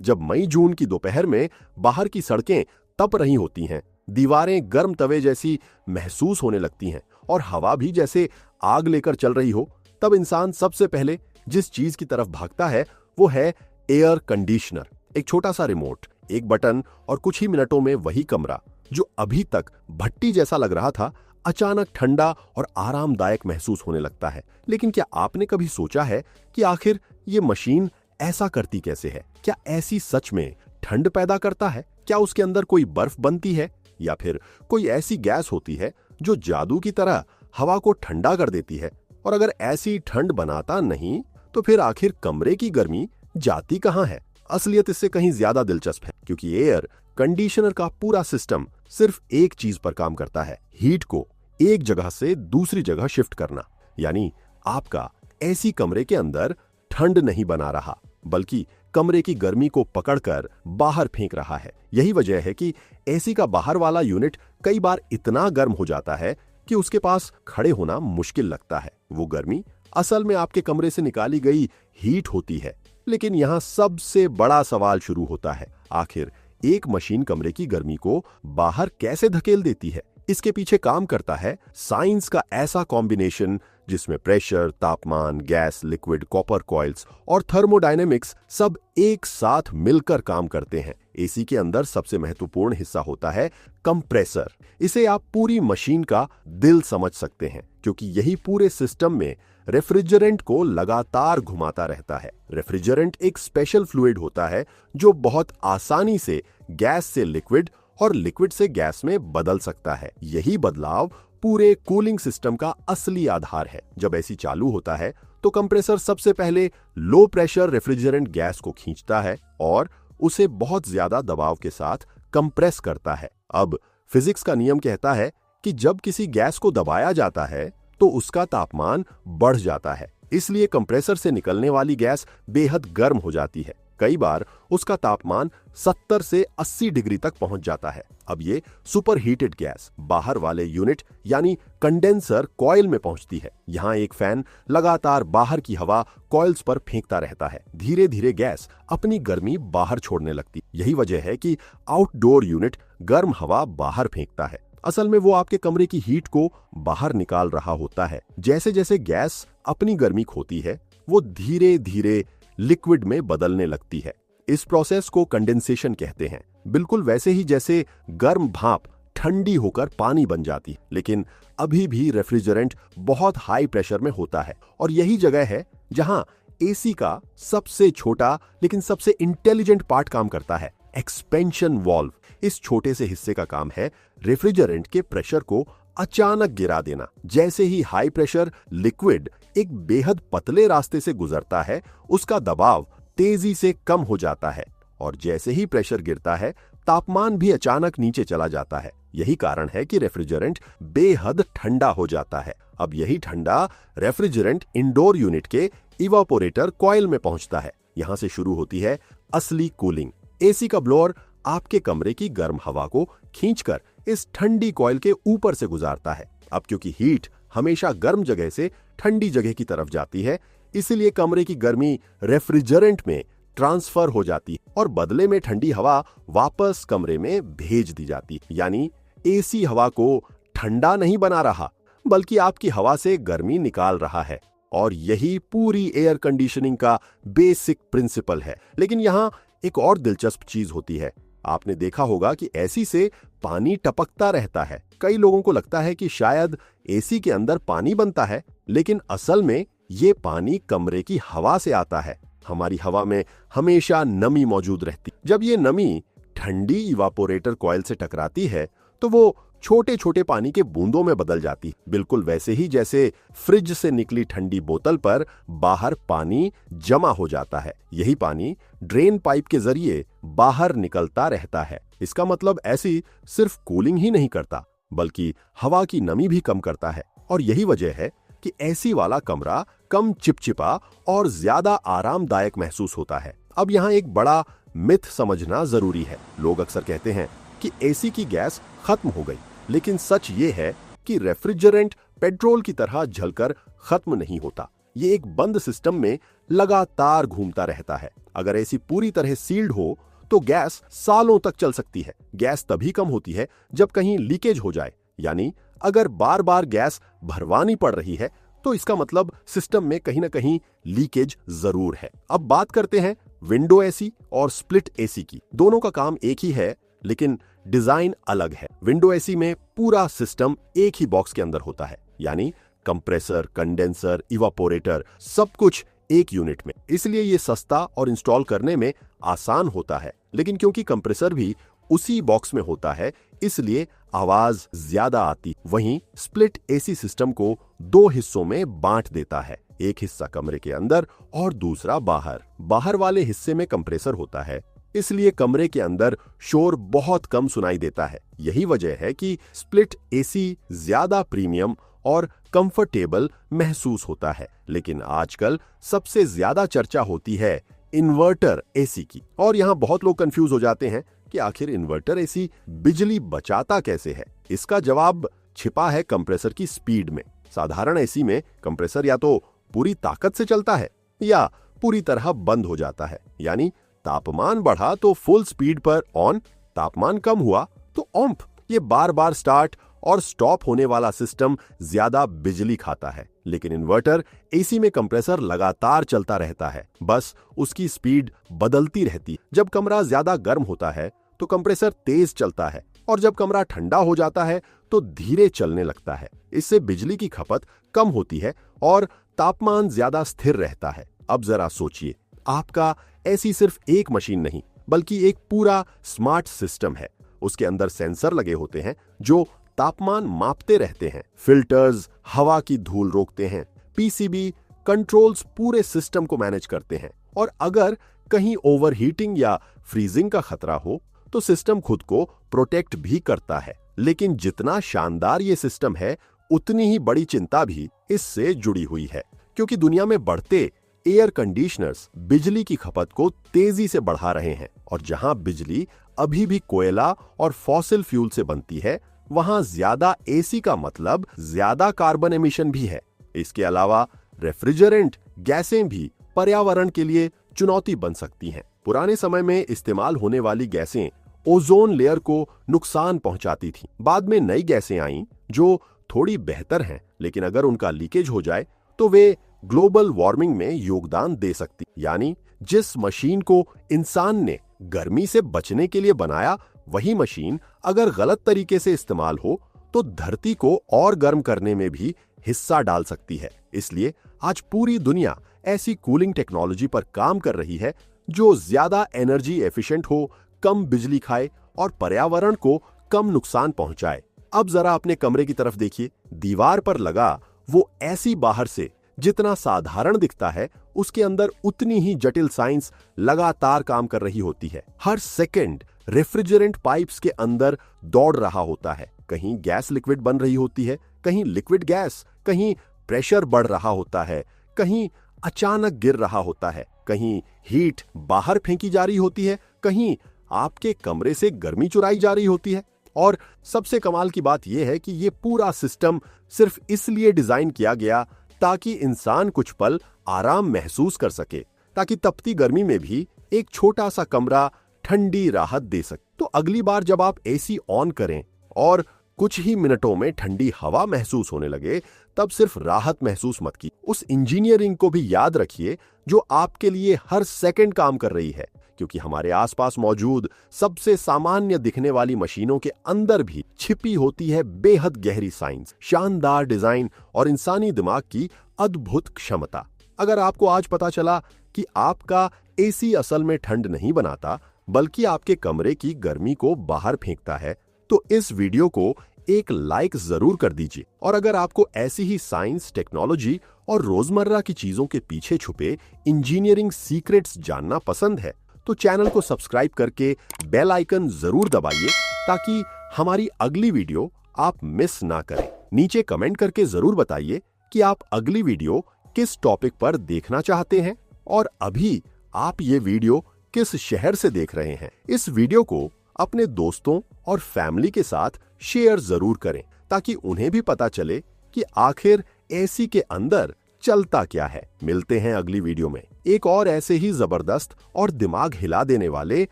जब मई जून की दोपहर में बाहर की सड़कें तप रही होती हैं, दीवारें गर्म तवे जैसी महसूस होने लगती हैं और हवा भी जैसे आग लेकर चल रही हो, तब इंसान सबसे पहले जिस चीज की तरफ भागता है वो है एयर कंडीशनर। एक छोटा सा रिमोट, एक बटन और कुछ ही मिनटों में वही कमरा जो अभी तक भट्टी जैसा लग रहा था, अचानक ठंडा और आरामदायक महसूस होने लगता है। लेकिन क्या आपने कभी सोचा है कि आखिर ये मशीन ऐसा करती कैसे है? क्या ऐसी सच में ठंड पैदा करता है? क्या उसके अंदर कोई बर्फ बनती है या फिर कोई ऐसी गैस होती है जो जादू की तरह हवा को ठंडा कर देती है? और अगर ऐसी ठंड बनाता नहीं तो फिर आखिर कमरे की गर्मी जाती कहां है? असलियत इससे कहीं ज्यादा दिलचस्प है, क्योंकि एयर कंडीशनर का पूरा सिस्टम सिर्फ एक चीज पर काम करता है, हीट को एक जगह से दूसरी जगह शिफ्ट करना। यानी आपका एसी कमरे के अंदर ठंड नहीं बना रहा, बल्कि कमरे की गर्मी को पकड़कर बाहर फेंक रहा है। यही वजह है कि एसी का बाहर वाला यूनिट कई बार इतना गर्म हो जाता है कि उसके पास खड़े होना मुश्किल लगता है। वो गर्मी असल में आपके कमरे से निकाली गई हीट होती है। लेकिन यहाँ सबसे बड़ा सवाल शुरू होता है, आखिर एक मशीन कमरे की गर्मी को बाहर कैसे धकेल देती है? इसके पीछे काम करता है साइंस का ऐसा कॉम्बिनेशन जिसमें प्रेशर, तापमान, गैस, लिक्विड, कॉपर कॉइल्स और थर्मोडायनेमिक्स सब एक साथ मिलकर काम करते हैं। एसी के अंदर सबसे महत्वपूर्ण हिस्सा होता है कंप्रेसर। इसे आप पूरी मशीन का दिल समझ सकते हैं, क्योंकि यही पूरे सिस्टम में रेफ्रिजरेंट को लगातार घुमाता रहता है। रेफ्रिजरेंट एक स्पेशल फ्लूइड होता है जो बहुत आसानी से गैस से लिक्विड और लिक्विड से गैस में बदल सकता है। यही बदलाव पूरे कूलिंग सिस्टम का असली आधार है। जब एसी चालू होता है तो कंप्रेसर सबसे पहले लो प्रेशर रेफ्रिजरेंट गैस को खींचता है और उसे बहुत ज्यादा दबाव के साथ कंप्रेस करता है। अब फिजिक्स का नियम कहता है कि जब किसी गैस को दबाया जाता है तो उसका तापमान बढ़ जाता है, इसलिए कंप्रेसर से निकलने वाली गैस बेहद गर्म हो जाती है। कई बार उसका तापमान 70 से 80 डिग्री तक पहुंच जाता है। अब ये सुपर हीटेड गैस बाहर वाले यूनिट यानी कंडेंसर कॉइल में पहुंचती है। यहाँ एक फैन लगातार बाहर की हवा कॉइल्स पर फेंकता रहता है। धीरे धीरे गैस अपनी गर्मी बाहर छोड़ने लगती। यही वजह है कि आउटडोर यूनिट गर्म हवा बाहर फेंकता है। असल में वो आपके कमरे की हीट को बाहर निकाल रहा होता है। जैसे जैसे गैस अपनी गर्मी खोती है, वो धीरे धीरे लिक्विड में बदलने लगती है। इस प्रोसेस को कंडेंसेशन कहते हैं, बिल्कुल वैसे ही जैसे गर्म भाप ठंडी होकर पानी बन जाती है। लेकिन अभी भी रेफ्रिजरेंट बहुत हाई प्रेशर में होता है और यही जगह है जहां एसी का सबसे छोटा लेकिन सबसे इंटेलिजेंट पार्ट काम करता है, एक्सपेंशन वाल्व। इस छोटे से हिस्से का काम है रेफ्रिजरेंट के प्रेशर को अचानक गिरा देना। जैसे ही हाई प्रेशर लिक्विड एक बेहद पतले रास्ते से गुजरता है, उसका दबाव तेजी से कम हो जाता है और जैसे ही प्रेशर गिरता है, तापमान भी अचानक नीचे चला जाता है। यही कारण है कि रेफ्रिजरेंट बेहद ठंडा हो जाता है। अब यही ठंडा रेफ्रिजरेंट इंडोर यूनिट के इवापोरेटर कॉइल में पहुंचता है। यहां से शुरू होती है असली कूलिंग। एसी का ब्लोअर आपके कमरे की गर्म हवा को खींचकर इस ठंडी कॉइल के ऊपर से गुजारता है। अब क्योंकि हीट हमेशा गर्म जगह से ठंडी जगह की तरफ जाती है, इसलिए कमरे की गर्मी रेफ्रिजरेंट में ट्रांसफर हो जाती है और बदले में ठंडी हवा वापस कमरे में भेज दी जाती है। यानी एसी हवा को ठंडा नहीं बना रहा, बल्कि आपकी हवा से गर्मी निकाल रहा है। और यही पूरी एयर कंडीशनिंग का बेसिक प्रिंसिपल है। लेकिन यहां एक और दिलचस्प चीज होती है। आपने देखा होगा कि एसी से पानी टपकता रहता है। कई लोगों को लगता है कि शायद एसी के अंदर पानी बनता है, लेकिन असल में ये पानी कमरे की हवा से आता है। हमारी हवा में हमेशा नमी मौजूद रहती। जब ये नमी ठंडी इवापोरेटर कॉइल से टकराती है तो वो छोटे छोटे पानी के बूंदों में बदल जाती, बिल्कुल वैसे ही जैसे फ्रिज से निकली ठंडी बोतल पर बाहर पानी जमा हो जाता है। यही पानी ड्रेन पाइप के जरिए बाहर निकलता रहता है। इसका मतलब एसी सिर्फ कूलिंग ही नहीं करता, बल्कि हवा की नमी भी कम करता है। और यही वजह है कि एसी वाला कमरा कम चिपचिपा और ज्यादा आरामदायक महसूस होता है। अब यहाँ एक बड़ा मिथ समझना जरूरी है। लोग अक्सर कहते हैं कि एसी की गैस खत्म हो गई, लेकिन सच ये है कि रेफ्रिजरेंट पेट्रोल की तरह जलकर खत्म नहीं होता। ये एक बंद सिस्टम में लगातार घूमता रहता है। अगर एसी पूरी तरह सील्ड हो तो गैस सालों तक चल सकती है। गैस तभी कम होती है जब कहीं लीकेज हो जाए, यानी अगर बार बार गैस भरवानी पड़ रही है तो इसका मतलब सिस्टम में कहीं ना कहीं लीकेज जरूर है। अब बात करते हैं विंडो एसी और स्प्लिट एसी की। दोनों का काम एक ही है, लेकिन डिजाइन अलग है। विंडो एसी में पूरा सिस्टम एक ही बॉक्स के अंदर होता है, यानी कंप्रेसर, कंडेंसर, इवापोरेटर, सब कुछ एक यूनिट में। इसलिए ये सस्ता और इंस्टॉल करने में आसान होता है। लेकिन क्योंकि कंप्रेसर भी उसी बॉक्स में होता है, इसलिए आवाज ज्यादा आती। वहीं स्प्लिट एसी सिस्टम को दो हिस्सों में बांट देता है, एक हिस्सा कमरे के अंदर और दूसरा बाहर। बाहर वाले हिस्से में कंप्रेसर होता है, इसलिए कमरे के अंदर शोर बहुत कम सुनाई देता है। यही वजह है कि स्प्लिट एसी ज्यादा प्रीमियम और कंफर्टेबल महसूस होता है। लेकिन आजकल सबसे ज्यादा चर्चा होती है इन्वर्टर एसी की। और यहां बहुत लोग कंफ्यूज हो जाते हैं कि आखिर इन्वर्टर एसी बिजली बचाता कैसे है। इसका जवाब छिपा है कंप्रेसर की स्पीड में। साधारण एसी में कंप्रेसर या तो पूरी ताकत से चलता है या पूरी तरह बंद हो जाता है, यानी तापमान बढ़ा तो फुल स्पीड पर ऑन, तापमान कम हुआ तो ऑफ। ये बार बार स्टार्ट और स्टॉप होने वाला सिस्टम ज्यादा बिजली खाता है। लेकिन इन्वर्टर एसी में कंप्रेसर लगातार चलता रहता है, बस उसकी स्पीड बदलती रहती। जब कमरा ज्यादा गर्म होता है तो कंप्रेसर तेज चलता है, और जब कमरा ठंडा हो जाता है तो धीरे चलने लगता है। इससे बिजली की खपत कम होती है और तापमान ज्यादा स्थिर रहता है। अब जरा सोचिए, आपका एसी सिर्फ एक मशीन नहीं बल्कि एक पूरा स्मार्ट सिस्टम है। उसके अंदर सेंसर लगे होते हैं जो तापमान मापते रहते हैं, फिल्टर्स हवा की धूल रोकते हैं, पीसीबी कंट्रोल्स पूरे सिस्टम को मैनेज करते हैं। और अगर कहीं ओवरहीटिंग या फ्रीजिंग का खतरा हो तो सिस्टम खुद को प्रोटेक्ट भी करता है। लेकिन जितना शानदार ये सिस्टम है, उतनी ही बड़ी चिंता भी इससे जुड़ी हुई है, क्योंकि दुनिया में बढ़ते एयर कंडीशनर्स बिजली की खपत को तेजी से बढ़ा रहे हैं। और जहां बिजली अभी भी कोयला और फॉसिल फ्यूल से बनती है, वहां ज्यादा एसी का मतलब ज्यादा कार्बन एमिशन भी है। इसके अलावा रेफ्रिजरेंट गैसें भी पर्यावरण के लिए चुनौती बन सकती हैं। पुराने समय में इस्तेमाल होने वाली गैसें ओजोन लेयर को नुकसान पहुंचाती थीं। बाद में नई गैसें आईं जो थोड़ी बेहतर हैं, लेकिन अगर उनका लीकेज हो जाए तो वे ग्लोबल वार्मिंग में योगदान दे सकती। यानी जिस मशीन को इंसान ने गर्मी से बचने के लिए बनाया, वही मशीन अगर गलत तरीके से इस्तेमाल हो तो धरती को और गर्म करने में भी हिस्सा डाल सकती है। इसलिए आज पूरी दुनिया ऐसी कूलिंग टेक्नोलॉजी पर काम कर रही है जो ज्यादा एनर्जी एफिशिएंट हो, कम बिजली खाए और पर्यावरण को कम नुकसान पहुंचाए। अब जरा अपने कमरे की तरफ देखिए। दीवार पर लगा वो ऐसी बाहर से जितना साधारण दिखता है, उसके अंदर उतनी ही जटिल साइंस लगातार काम कर रही होती है। हर सेकंड रेफ्रिजरेंट पाइप्स के अंदर दौड़ रहा होता है। कहीं गैस लिक्विड बन रही होती है, कहीं लिक्विड गैस, कहीं प्रेशर बढ़ रहा होता है, कहीं अचानक गिर रहा होता है, कहीं हीट बाहर फेंकी जा रही होती है, कहीं आपके कमरे से गर्मी चुराई जा रही होती है। और सबसे कमाल की बात यह है कि यह पूरा सिस्टम सिर्फ इसलिए डिजाइन किया गया ताकि इंसान कुछ पल आराम महसूस कर सके, ताकि तपती गर्मी में भी एक छोटा सा कमरा ठंडी राहत दे सके। तो अगली बार जब आप एसी ऑन करें और कुछ ही मिनटों में ठंडी हवा महसूस होने लगे, तब सिर्फ राहत महसूस मत की, उस इंजीनियरिंग को भी याद रखिए जो आपके लिए हर सेकंड काम कर रही है। क्योंकि हमारे आसपास मौजूद सबसे सामान्य दिखने वाली मशीनों के अंदर भी छिपी होती है बेहद गहरी साइंस, शानदार डिजाइन और इंसानी दिमाग की अद्भुत क्षमता। अगर आपको आज पता चला कि आपका एसी असल में ठंड नहीं बनाता बल्कि आपके कमरे की गर्मी को बाहर फेंकता है, तो इस वीडियो को एक लाइक जरूर कर दीजिए। और अगर आपको ऐसी ही साइंस, टेक्नोलॉजी और रोजमर्रा की चीजों के पीछे छुपे इंजीनियरिंग सीक्रेट्स जानना पसंद है, तो चैनल को सब्सक्राइब करके बेल आइकन जरूर दबाइए ताकि हमारी अगली वीडियो आप मिस ना करें। नीचे कमेंट करके जरूर बताइए कि आप अगली वीडियो किस टॉपिक पर देखना चाहते हैं और अभी आप ये वीडियो किस शहर से देख रहे हैं। इस वीडियो को अपने दोस्तों और फैमिली के साथ शेयर जरूर करें ताकि उन्हें भी पता चले कि आखिर एसी के अंदर चलता क्या है। मिलते हैं अगली वीडियो में। एक और ऐसे ही जबरदस्त और दिमाग हिला देने वाले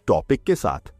टॉपिक के साथ।